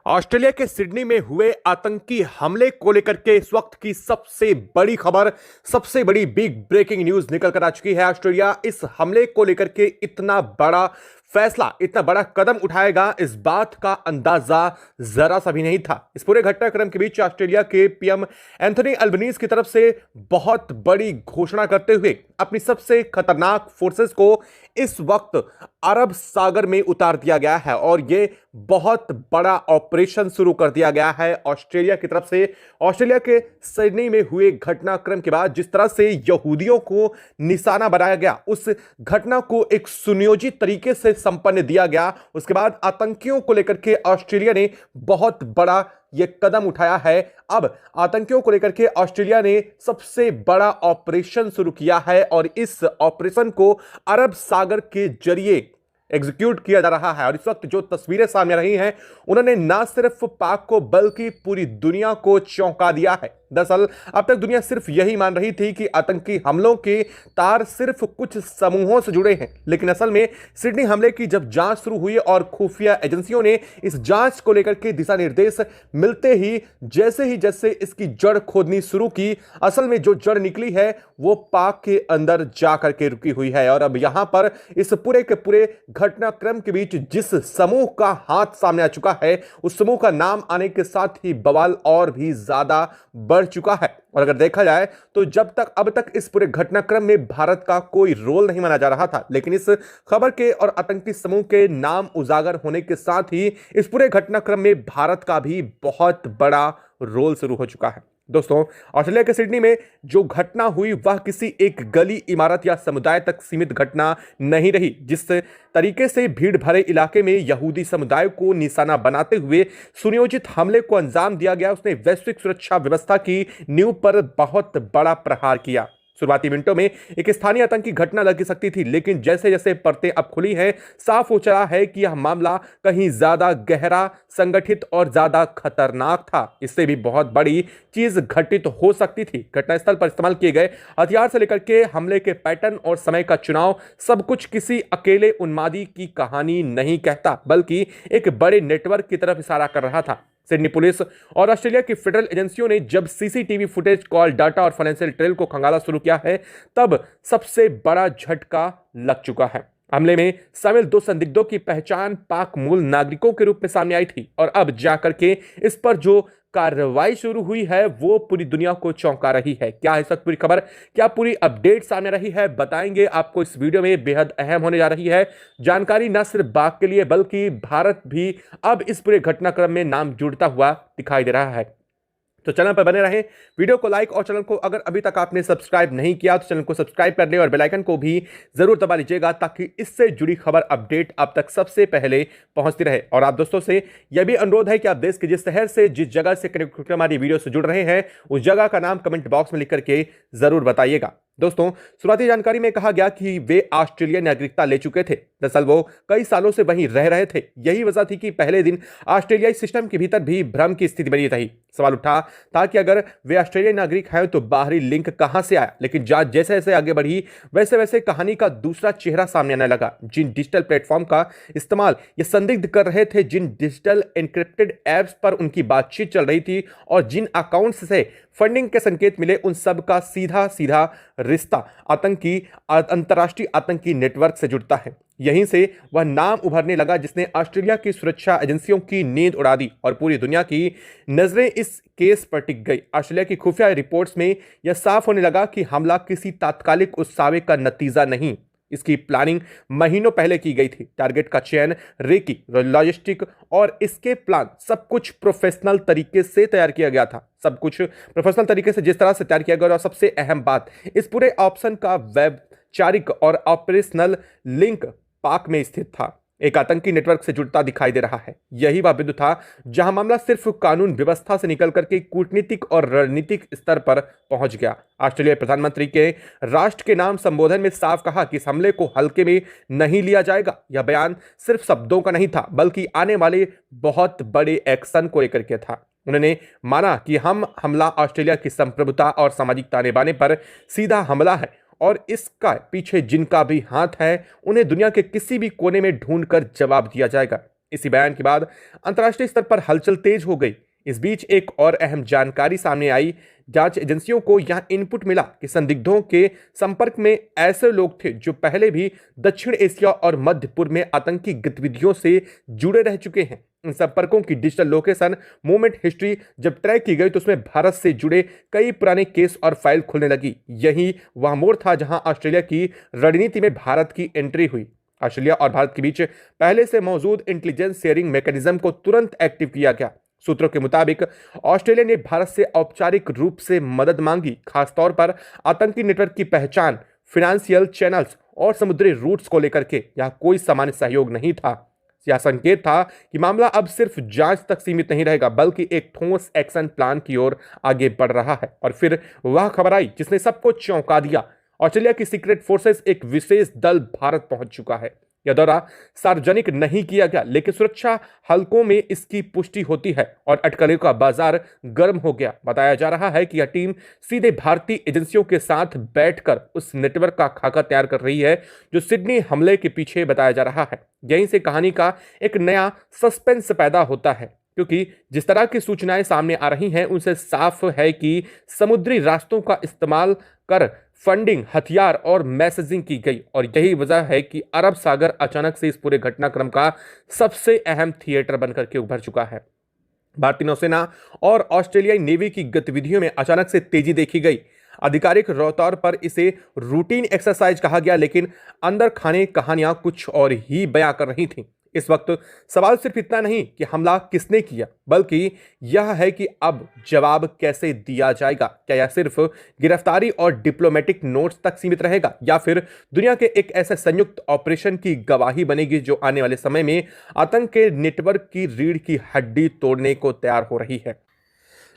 Australia के Sydney में हुए आतंकी हमले को लेकर के इस वक्त की सबसे बड़ी खबर, सबसे बड़ी बिग ब्रेकिंग न्यूज निकल कर आ चुकी है। ऑस्ट्रेलिया इस हमले को लेकर के इतना बड़ा फैसला, इतना बड़ा कदम उठाएगा, इस बात का अंदाजा जरा सा भी नहीं था। इस पूरे घटनाक्रम के बीच ऑस्ट्रेलिया के पीएम एंथनी अल्बनीज की तरफ से बहुत बड़ी घोषणा करते हुए अपनी सबसे खतरनाक फोर्सेस को इस वक्त अरब सागर में उतार दिया गया है और यह बहुत बड़ा ऑपरेशन शुरू कर दिया गया है ऑस्ट्रेलिया की तरफ से। ऑस्ट्रेलिया के सिडनी में हुए घटनाक्रम के बाद जिस तरह से यहूदियों को निशाना बनाया गया, उस घटना को एक सुनियोजित तरीके से संपन्न दिया गया। उसके बाद आतंकियों को लेकर के ऑस्ट्रेलिया ने बहुत बड़ा यह कदम उठाया है। अब आतंकियों को लेकर के ऑस्ट्रेलिया ने सबसे बड़ा ऑपरेशन शुरू किया है और इस ऑपरेशन को अरब सागर के जरिए एग्जीक्यूट किया जा रहा है। और इस वक्त जो तस्वीरें सामने आ रही हैं, उन्होंने ना सिर्फ पाक को बल्कि पूरी दुनिया को चौंका दिया है। दरअसल अब तक दुनिया सिर्फ यही मान रही थी कि आतंकी हमलों के तार सिर्फ कुछ समूहों से जुड़े हैं, लेकिन असल में सिडनी हमले की जब जांच शुरू हुई और खुफिया एजेंसियों ने इस जांच को लेकर के दिशा निर्देश मिलते ही जैसे इसकी जड़ खोदनी शुरू की, असल में जो जड़ निकली है वो पाक के अंदर जाकर के रुकी हुई है। और अब यहां पर इस पूरे के पूरे घटनाक्रम के बीच जिस समूह का हाथ सामने आ चुका है, उस समूह का नाम आने के साथ ही बवाल और भी ज्यादा बढ़ चुका है। और अगर देखा जाए तो अब तक इस पूरे घटनाक्रम में भारत का कोई रोल नहीं माना जा रहा था, लेकिन इस खबर के और आतंकी समूह के नाम उजागर होने के साथ ही इस पूरे घटनाक्रम में भारत का भी बहुत बड़ा रोल शुरू हो चुका है। दोस्तों, ऑस्ट्रेलिया के सिडनी में जो घटना हुई वह किसी एक गली, इमारत या समुदाय तक सीमित घटना नहीं रही। जिस तरीके से भीड़ भरे इलाके में यहूदी समुदाय को निशाना बनाते हुए सुनियोजित हमले को अंजाम दिया गया, उसने वैश्विक सुरक्षा व्यवस्था की नींव पर बहुत बड़ा प्रहार किया। शुरुआती मिनटों में एक स्थानीय आतंकी घटना लग सकती थी, लेकिन जैसे जैसे परतें अब खुली हैं, साफ हो चला है कि यह मामला कहीं ज्यादा गहरा, संगठित और ज्यादा खतरनाक था। इससे भी बहुत बड़ी चीज घटित हो सकती थी। घटनास्थल पर इस्तेमाल किए गए हथियार से लेकर के हमले के पैटर्न और समय का चुनाव, सब कुछ किसी अकेले उन्मादी की कहानी नहीं कहता, बल्कि एक बड़े नेटवर्क की तरफ इशारा कर रहा था। सिडनी पुलिस और ऑस्ट्रेलिया की फेडरल एजेंसियों ने जब सीसीटीवी फुटेज, कॉल डाटा और फाइनेंशियल ट्रेल को खंगाला शुरू किया है, तब सबसे बड़ा झटका लग चुका है। हमले में शामिल 2 संदिग्धों की पहचान पाक मूल नागरिकों के रूप में सामने आई थी और अब जाकर के इस पर जो कार्रवाई शुरू हुई है वो पूरी दुनिया को चौंका रही है। क्या इस वक्त पूरी खबर, क्या पूरी अपडेट सामने रही है, बताएंगे आपको इस वीडियो में। बेहद अहम होने जा रही है जानकारी, न सिर्फ पाक के लिए बल्कि भारत भी अब इस पूरे घटनाक्रम में नाम जुड़ता हुआ दिखाई दे रहा है। तो चैनल पर बने रहें, वीडियो को लाइक और चैनल को अगर अभी तक आपने सब्सक्राइब नहीं किया तो चैनल को सब्सक्राइब कर लें और बेल आइकन को भी जरूर दबा लीजिएगा, ताकि इससे जुड़ी खबर अपडेट आप तक सबसे पहले पहुंचती रहे। और आप दोस्तों से यह भी अनुरोध है कि आप देश के जिस शहर से, जिस जगह से कनेक्ट होकर हमारी वीडियो से जुड़ रहे हैं, उस जगह का नाम कमेंट बॉक्स में लिख करके जरूर बताइएगा। दोस्तों, शुरुआती जानकारी में कहा गया कि वे ऑस्ट्रेलियाई नागरिकता ले चुके थे। दरअसल वो कई सालों से वहीं रह रहे थे। यही वजह थी कि पहले दिन ऑस्ट्रेलियाई सिस्टम के भीतर भी भ्रम की स्थिति बनी रही। सवाल उठा था कि अगर वे ऑस्ट्रेलियाई नागरिक हैं तो बाहरी लिंक कहां से आया। लेकिन जांच जैसे जैसे आगे बढ़ी, वैसे वैसे कहानी का दूसरा चेहरा सामने आने लगा। जिन डिजिटल प्लेटफॉर्म का इस्तेमाल ये संदिग्ध कर रहे थे, जिन डिजिटल एन्क्रिप्टेड ऐप्स पर उनकी बातचीत चल रही थी और जिन अकाउंट्स से फंडिंग के संकेत मिले, उन सब का सीधा सीधा रिश्ता अंतर्राष्ट्रीय आतंकी नेटवर्क से जुड़ता है। यहीं से वह नाम उभरने लगा जिसने ऑस्ट्रेलिया की सुरक्षा एजेंसियों की नींद उड़ा दी और पूरी दुनिया की नजरें इस केस पर टिक गई। ऑस्ट्रेलिया की खुफिया रिपोर्ट्स में यह साफ होने लगा कि हमला किसी तात्कालिक उत्सावे का नतीजा नहीं, इसकी प्लानिंग महीनों पहले की गई थी। टारगेट का चयन, रेकी, लॉजिस्टिक और इसके प्लान, सब कुछ प्रोफेशनल तरीके से तैयार किया गया था। सब कुछ प्रोफेशनल तरीके से जिस तरह से तैयार किया गया, और सबसे अहम बात, इस पूरे ऑप्शन का वैचारिक और ऑपरेशनल लिंक पाक में स्थित था, एक आतंकी नेटवर्क से जुड़ता दिखाई दे रहा है। यही वह बिंदु था जहां मामला सिर्फ कानून व्यवस्था से निकल करके कूटनीतिक और रणनीतिक स्तर पर पहुंच गया। ऑस्ट्रेलिया प्रधानमंत्री के राष्ट्र के नाम संबोधन में साफ कहा कि इस हमले को हल्के में नहीं लिया जाएगा। यह बयान सिर्फ शब्दों का नहीं था, बल्कि आने वाले बहुत बड़े एक्शन को लेकर के था। उन्होंने माना कि हमला ऑस्ट्रेलिया की संप्रभुता और सामाजिक ताने बाने पर सीधा हमला है और इसका पीछे जिनका भी हाथ है, उन्हें दुनिया के किसी भी कोने में ढूंढकर जवाब दिया जाएगा। इसी बयान के बाद अंतर्राष्ट्रीय स्तर पर हलचल तेज हो गई। इस बीच एक और अहम जानकारी सामने आई। जांच एजेंसियों को यह इनपुट मिला कि संदिग्धों के संपर्क में ऐसे लोग थे जो पहले भी दक्षिण एशिया और मध्य पूर्व में आतंकी गतिविधियों से जुड़े रह चुके हैं। इन संपर्कों की डिजिटल लोकेशन, मूवमेंट हिस्ट्री जब ट्रैक की गई तो उसमें भारत से जुड़े कई पुराने केस और फाइल खुलने लगी। यही वह मोड़ था जहां ऑस्ट्रेलिया की रणनीति में भारत की एंट्री हुई। ऑस्ट्रेलिया और भारत के बीच पहले से मौजूद इंटेलिजेंस शेयरिंग मैकेनिज्म को तुरंत एक्टिव किया गया। सूत्रों के मुताबिक ऑस्ट्रेलिया ने भारत से औपचारिक रूप से मदद मांगी, खासतौर पर आतंकी नेटवर्क की पहचान, फाइनेंशियल चैनल्स और समुद्री रूट्स को लेकर के। यह कोई सामान्य सहयोग नहीं था। यह संकेत था कि मामला अब सिर्फ जांच तक सीमित नहीं रहेगा, बल्कि एक ठोस एक्शन प्लान की ओर आगे बढ़ रहा है। और फिर वह खबर आई जिसने सबको चौंका दिया। ऑस्ट्रेलिया की सीक्रेट फोर्सेस एक विशेष दल भारत पहुंच चुका है। यह दौरा सार्वजनिक नहीं किया गया, लेकिन सुरक्षा हलकों में इसकी पुष्टि होती है और अटकलों का बाजार गर्म हो गया। बताया जा रहा है कि यह टीम सीधे भारतीय एजेंसियों के साथ बैठकर उस नेटवर्क का खाका तैयार कर रही है जो सिडनी हमले के पीछे बताया जा रहा है। यहीं से कहानी का एक नया सस्पेंस पैदा होता है, क्योंकि जिस तरह की सूचनाएं सामने आ रही हैं उनसे साफ है कि समुद्री रास्तों का इस्तेमाल कर फंडिंग, हथियार और मैसेजिंग की गई। और यही वजह है कि अरब सागर अचानक से इस पूरे घटनाक्रम का सबसे अहम थिएटर बनकर के उभर चुका है। भारतीय नौसेना और ऑस्ट्रेलियाई नेवी की गतिविधियों में अचानक से तेजी देखी गई। आधिकारिक तौर पर इसे रूटीन एक्सरसाइज कहा गया, लेकिन अंदर खाने कहानियां कुछ और ही बयां कर रही थीं। इस वक्त सवाल सिर्फ इतना नहीं कि हमला किसने किया, बल्कि यह है कि अब जवाब कैसे दिया जाएगा। क्या यह सिर्फ गिरफ्तारी और डिप्लोमेटिक नोट्स तक सीमित रहेगा, या फिर दुनिया के एक ऐसे संयुक्त ऑपरेशन की गवाही बनेगी जो आने वाले समय में आतंक के नेटवर्क की रीढ़ की हड्डी तोड़ने को तैयार हो रही है।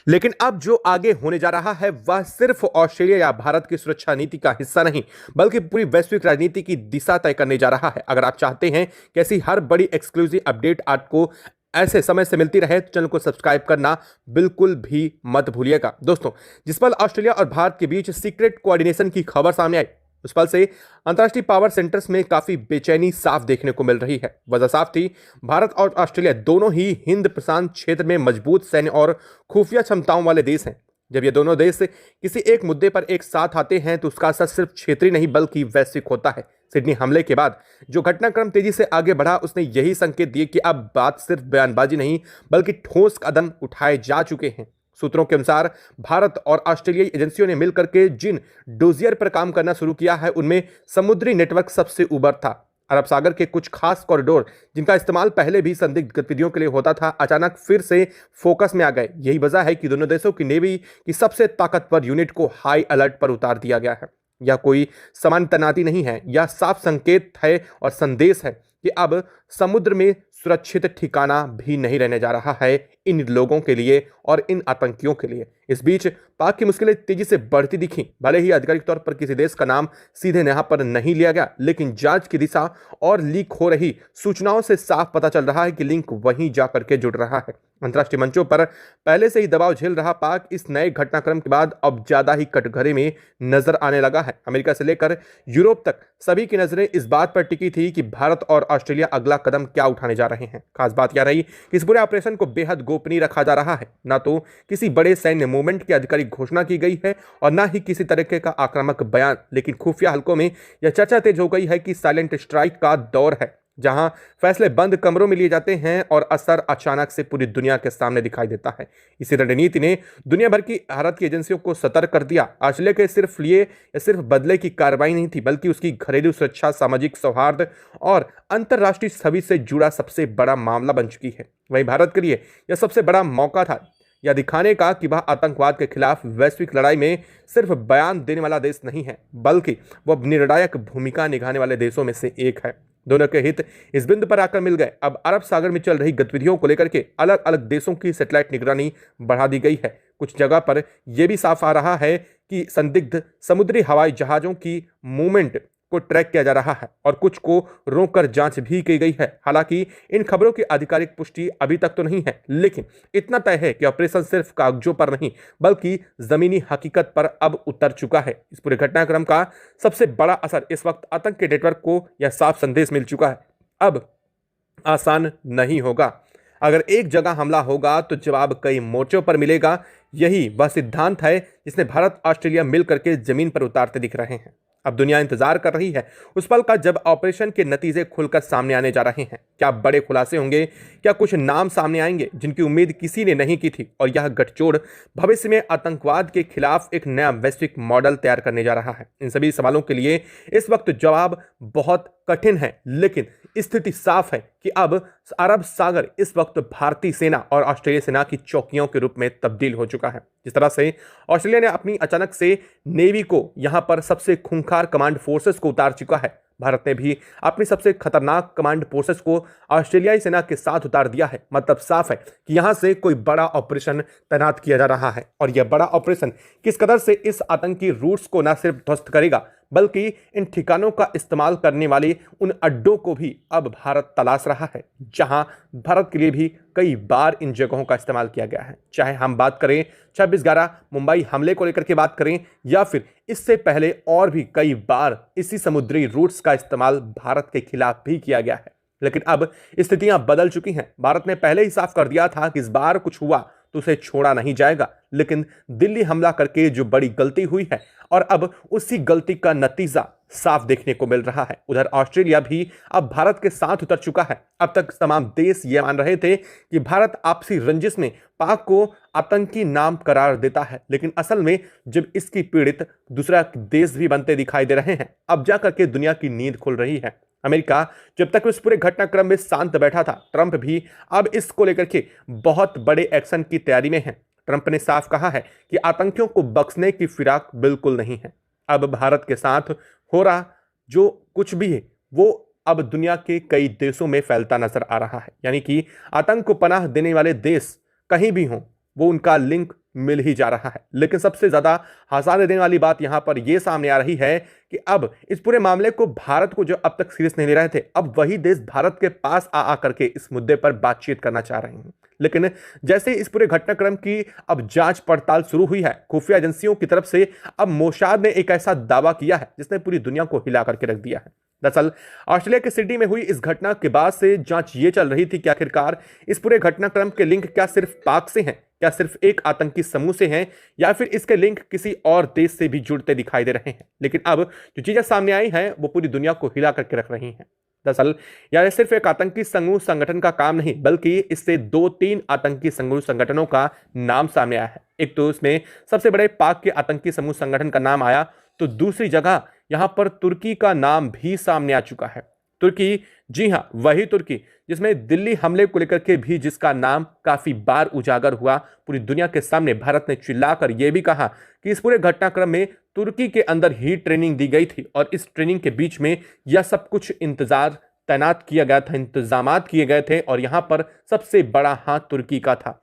लेकिन अब जो आगे होने जा रहा है वह सिर्फ ऑस्ट्रेलिया या भारत की सुरक्षा नीति का हिस्सा नहीं, बल्कि पूरी वैश्विक राजनीति की दिशा तय करने जा रहा है। अगर आप चाहते हैं कि ऐसी हर बड़ी एक्सक्लूसिव अपडेट आपको ऐसे समय से मिलती रहे तो चैनल को सब्सक्राइब करना बिल्कुल भी मत भूलिएगा। दोस्तों, जिस पल ऑस्ट्रेलिया और भारत के बीच सीक्रेट कोऑर्डिनेशन की खबर सामने आई, उस पल से अंतर्राष्ट्रीय पावर सेंटर्स में काफी बेचैनी साफ देखने को मिल रही है। वजह साफ थी, भारत और ऑस्ट्रेलिया दोनों ही हिंद प्रशांत क्षेत्र में मजबूत सैन्य और खुफिया क्षमताओं वाले देश हैं। जब ये दोनों देश किसी एक मुद्दे पर एक साथ आते हैं तो उसका असर सिर्फ क्षेत्रीय नहीं बल्कि वैश्विक होता है। सिडनी हमले के बाद जो घटनाक्रम तेजी से आगे बढ़ा उसने यही संकेत दिए कि अब बात सिर्फ बयानबाजी नहीं बल्कि ठोस कदम उठाए जा चुके हैं। सूत्रों के अनुसार भारत और ऑस्ट्रेलियाई एजेंसियों ने मिलकर के जिन डोजियर पर काम करना शुरू किया है उनमें समुद्री नेटवर्क सबसे ऊपर था। अरब सागर के कुछ खास कॉरिडोर जिनका इस्तेमाल पहले भी संदिग्ध गतिविधियों के लिए होता था, अचानक फिर से फोकस में आ गए। यही वजह है कि दोनों देशों की नेवी की सबसे ताकतवर यूनिट को हाई अलर्ट पर उतार दिया गया है। यह कोई सामान्य तैनाती नहीं है, यह साफ संकेत है और संदेश है कि अब समुद्र में सुरक्षित ठिकाना भी नहीं रहने जा रहा है इन लोगों के लिए और इन आतंकियों के लिए। इस बीच पाक की मुश्किलें तेजी से बढ़ती दिखी। भले ही आधिकारिक तौर पर किसी देश का नाम सीधे यहां पर नहीं लिया गया, लेकिन जांच की दिशा और लीक हो रही सूचनाओं से साफ पता चल रहा है कि लिंक वहीं जाकर के जुड़ रहा है। अंतर्राष्ट्रीय मंचों पर पहले से ही दबाव झेल रहा पाक इस नए घटनाक्रम के बाद अब ज्यादा ही कटघरे में नजर आने लगा है। अमेरिका से लेकर यूरोप तक सभी की नजरें इस बात पर टिकी थी कि भारत और ऑस्ट्रेलिया अगला कदम क्या उठाने जा रहे हैं। खास बात यह रही कि इस पूरे ऑपरेशन को बेहद गोपनीय रखा जा रहा है। ना तो किसी बड़े सैन्य मूवमेंट की आधिकारिक घोषणा की गई है और ना ही किसी तरीके का आक्रामक बयान, लेकिन खुफिया हलकों में यह चर्चा तेज हो गई है कि साइलेंट स्ट्राइक का दौर है, जहां फैसले बंद कमरों में लिए जाते हैं और असर अचानक से पूरी दुनिया के सामने दिखाई देता है। इसी रणनीति ने दुनिया भर की भारत की एजेंसियों को सतर्क कर दिया। ऑस्ट्रेलिया के सिर्फ लिए या सिर्फ बदले की कार्रवाई नहीं थी, बल्कि उसकी घरेलू सुरक्षा, सामाजिक सौहार्द और अंतर्राष्ट्रीय छवि से जुड़ा सबसे बड़ा मामला बन चुकी है। वहीं भारत के लिए यह सबसे बड़ा मौका था यह दिखाने का कि वह आतंकवाद के खिलाफ वैश्विक लड़ाई में सिर्फ बयान देने वाला देश नहीं है, बल्कि वह निर्णायक भूमिका निभाने वाले देशों में से एक है। दोनों के हित इस बिंदु पर आकर मिल गए। अब अरब सागर में चल रही गतिविधियों को लेकर के अलग अलग देशों की सैटेलाइट निगरानी बढ़ा दी गई है। कुछ जगह पर यह भी साफ आ रहा है कि संदिग्ध समुद्री हवाई जहाजों की मूवमेंट को ट्रैक किया जा रहा है और कुछ को रोककर जांच भी की गई है। हालांकि इन खबरों की आधिकारिक पुष्टि अभी तक तो नहीं है, लेकिन इतना तय है कि ऑपरेशन सिर्फ कागजों पर नहीं बल्कि जमीनी हकीकत पर अब उतर चुका है। इस पूरे घटनाक्रम का सबसे बड़ा असर इस वक्त आतंक के नेटवर्क को यह साफ संदेश मिल चुका है। अब आसान नहीं होगा। अगर एक जगह हमला होगा तो जवाब कई मोर्चों पर मिलेगा। यही वह सिद्धांत है जिसने भारत ऑस्ट्रेलिया मिल करके जमीन पर उतारते दिख रहे हैं। अब दुनिया इंतजार कर रही है उस पल का जब ऑपरेशन के नतीजे खुलकर सामने आने जा रहे हैं। क्या बड़े खुलासे होंगे? क्या कुछ नाम सामने आएंगे जिनकी उम्मीद किसी ने नहीं की थी? और यह गठजोड़ भविष्य में आतंकवाद के खिलाफ एक नया वैश्विक मॉडल तैयार करने जा रहा है। इन सभी सवालों के लिए इस वक्त जवाब बहुत कठिन है, लेकिन स्थिति साफ है कि अब अरब सागर इस वक्त भारतीय सेना और ऑस्ट्रेलिया सेना की चौकियों के रूप में तब्दील हो चुका है। जिस तरह से ऑस्ट्रेलिया ने अपनी अचानक से नेवी को यहां पर सबसे खूंखार कमांड फोर्सेस को उतार चुका है, भारत ने भी अपनी सबसे खतरनाक कमांड फोर्सेस को ऑस्ट्रेलियाई सेना के साथ उतार दिया है। मतलब साफ है कि यहां से कोई बड़ा ऑपरेशन तैनात किया जा रहा है, और यह बड़ा ऑपरेशन किस कदर से इस आतंकी रूट्स को न सिर्फ ध्वस्त करेगा बल्कि इन ठिकानों का इस्तेमाल करने वाले उन अड्डों को भी अब भारत तलाश रहा है, जहां भारत के लिए भी कई बार इन जगहों का इस्तेमाल किया गया है। चाहे हम बात करें 26/11 मुंबई हमले को लेकर के बात करें, या फिर इससे पहले और भी कई बार इसी समुद्री रूट्स का इस्तेमाल भारत के खिलाफ भी किया गया है। लेकिन अब स्थितियां बदल चुकी हैं। भारत ने पहले ही साफ कर दिया था कि इस बार कुछ हुआ तो उसे छोड़ा नहीं जाएगा, लेकिन दिल्ली हमला करके जो बड़ी गलती हुई है और अब उसी गलती का नतीजा साफ देखने को मिल रहा है। उधर ऑस्ट्रेलिया भी अब भारत के साथ उतर चुका है। अब तक तमाम देश ये मान रहे थे कि भारत आपसी रंजिश में पाक को आतंकी नाम करार देता है, लेकिन असल में जब इसकी पीड़ित दूसरा देश भी बनते दिखाई दे रहे हैं, अब जाकर के दुनिया की नींद खुल रही है। अमेरिका जब तक इस पूरे घटनाक्रम में शांत बैठा था, ट्रंप भी अब इसको लेकर के बहुत बड़े एक्शन की तैयारी में है। ट्रंप ने साफ कहा है कि आतंकियों को बख्शने की फिराक बिल्कुल नहीं है। अब भारत के साथ हो रहा जो कुछ भी है वो अब दुनिया के कई देशों में फैलता नजर आ रहा है। यानी कि आतंक को पनाह देने वाले देश कहीं भी हों, वो उनका लिंक मिल ही जा रहा है। लेकिन सबसे ज्यादा हंसाने देने वाली बात यहां पर यह सामने आ रही है कि अब इस पूरे मामले को भारत को जो अब तक सीरियस नहीं ले रहे थे, अब वही देश भारत के पास आ करके इस मुद्दे पर बातचीत करना चाह रहे हैं। लेकिन जैसे इस पूरे घटनाक्रम की अब जांच पड़ताल शुरू हुई है, खुफिया एजेंसियों की तरफ से अब मोसाद ने एक ऐसा दावा किया है जिसने पूरी दुनिया को हिला करके रख दिया है। दरअसल ऑस्ट्रेलिया के सिडनी में हुई इस घटना के बाद से जांच ये चल रही थी कि आखिरकार इस पूरे घटनाक्रम के लिंक क्या सिर्फ पाक से हैं, क्या सिर्फ एक आतंकी समूह से हैं, या फिर इसके लिंक किसी और देश से भी जुड़ते दिखाई दे रहे हैं। लेकिन अब जो चीजें सामने आई हैं वो पूरी दुनिया को हिला करके रख रही हैं। दरअसल यह सिर्फ एक आतंकी समूह संगठन का काम नहीं, बल्कि इससे 2-3 आतंकी समूह संगठनों का नाम सामने आया है। एक तो इसमें सबसे बड़े पाक के आतंकी समूह संगठन का नाम आया, तो दूसरी जगह यहां पर तुर्की का नाम भी सामने आ चुका है। तुर्की, जी हां, वही तुर्की जिसमें दिल्ली हमले को लेकर के भी जिसका नाम काफी बार उजागर हुआ। पूरी दुनिया के सामने भारत ने चिल्लाकर यह भी कहा कि इस पूरे घटनाक्रम में तुर्की के अंदर ही ट्रेनिंग दी गई थी और इस ट्रेनिंग के बीच में यह सब कुछ इंतजार तैनात किया गया था, इंतजामात किए गए थे, और यहां पर सबसे बड़ा हाथ तुर्की का था।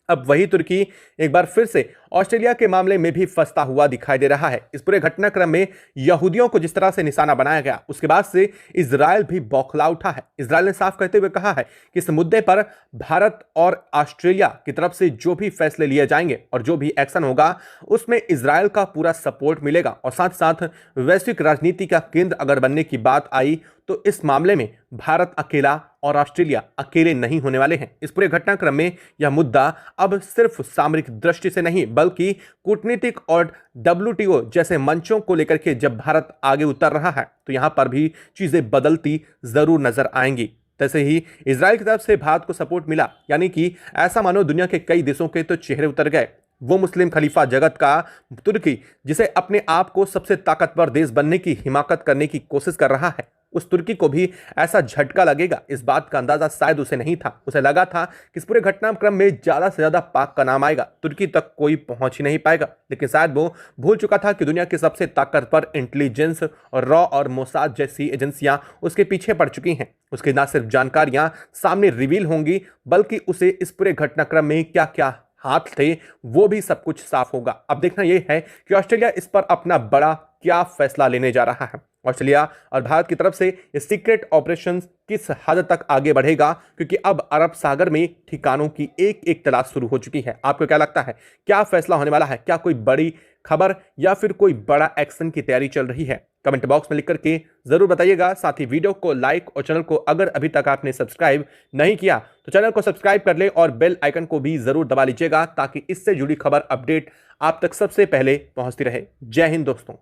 अब वही तुर्की एक बार फिर से ऑस्ट्रेलिया के मामले में भी फंसता हुआ दिखाई दे रहा है। इस पूरे घटनाक्रम में यहूदियों को जिस तरह से निशाना बनाया गया, उसके बाद से इजराइल भी बौखला उठा है। इजराइल ने साफ कहते हुए कहा है कि इस मुद्दे पर भारत और ऑस्ट्रेलिया की तरफ से जो भी फैसले लिए जाएंगे और जो भी एक्शन होगा उसमें इजराइल का पूरा सपोर्ट मिलेगा। और साथ साथ वैश्विक राजनीति का केंद्र अगर बनने की बात आई तो इस मामले में भारत अकेला और ऑस्ट्रेलिया अकेले नहीं होने वाले हैं। इस पूरे घटनाक्रम में यह मुद्दा अब सिर्फ सामरिक दृष्टि से नहीं बल्कि कूटनीतिक और WTO जैसे मंचों को लेकर के जब भारत आगे उतर रहा है तो यहां पर भी चीजें बदलती जरूर नजर आएंगी। तैसे ही इजराइल की तरफ से भारत को सपोर्ट मिला, यानी कि ऐसा मानो दुनिया के कई देशों के तो चेहरे उतर गए। वो मुस्लिम खलीफा जगत का तुर्की, जिसे अपने आप को सबसे ताकतवर देश बनने की हिमाकत करने की कोशिश कर रहा है, उस तुर्की को भी ऐसा झटका लगेगा इस बात का अंदाजा शायद उसे नहीं था। उसे लगा था कि इस पूरे घटनाक्रम में ज्यादा से ज्यादा पाक का नाम आएगा, तुर्की तक कोई पहुंच ही नहीं पाएगा। लेकिन शायद वो भूल चुका था कि दुनिया की सबसे ताकतवर इंटेलिजेंस और रॉ और मोसाद जैसी एजेंसियां उसके पीछे पड़ चुकी हैं। उसकी न सिर्फ जानकारियां सामने रिवील होंगी बल्कि उसे इस पूरे घटनाक्रम में क्या क्या हाथ थे वो भी सब कुछ साफ होगा। अब देखना यह है कि ऑस्ट्रेलिया इस पर अपना बड़ा क्या फैसला लेने जा रहा है। ऑस्ट्रेलिया और भारत की तरफ से ये सीक्रेट ऑपरेशन किस हद तक आगे बढ़ेगा, क्योंकि अब अरब सागर में ठिकानों की एक एक तलाश शुरू हो चुकी है। आपको क्या लगता है, क्या फैसला होने वाला है? क्या कोई बड़ी खबर या फिर कोई बड़ा एक्शन की तैयारी चल रही है? कमेंट बॉक्स में लिख करके जरूर बताइएगा। साथ ही वीडियो को लाइक और चैनल को अगर अभी तक आपने सब्सक्राइब नहीं किया तो चैनल को सब्सक्राइब कर ले और बेल आइकन को भी जरूर दबा लीजिएगा, ताकि इससे जुड़ी खबर अपडेट आप तक सबसे पहले पहुंचती रहे। जय हिंद दोस्तों।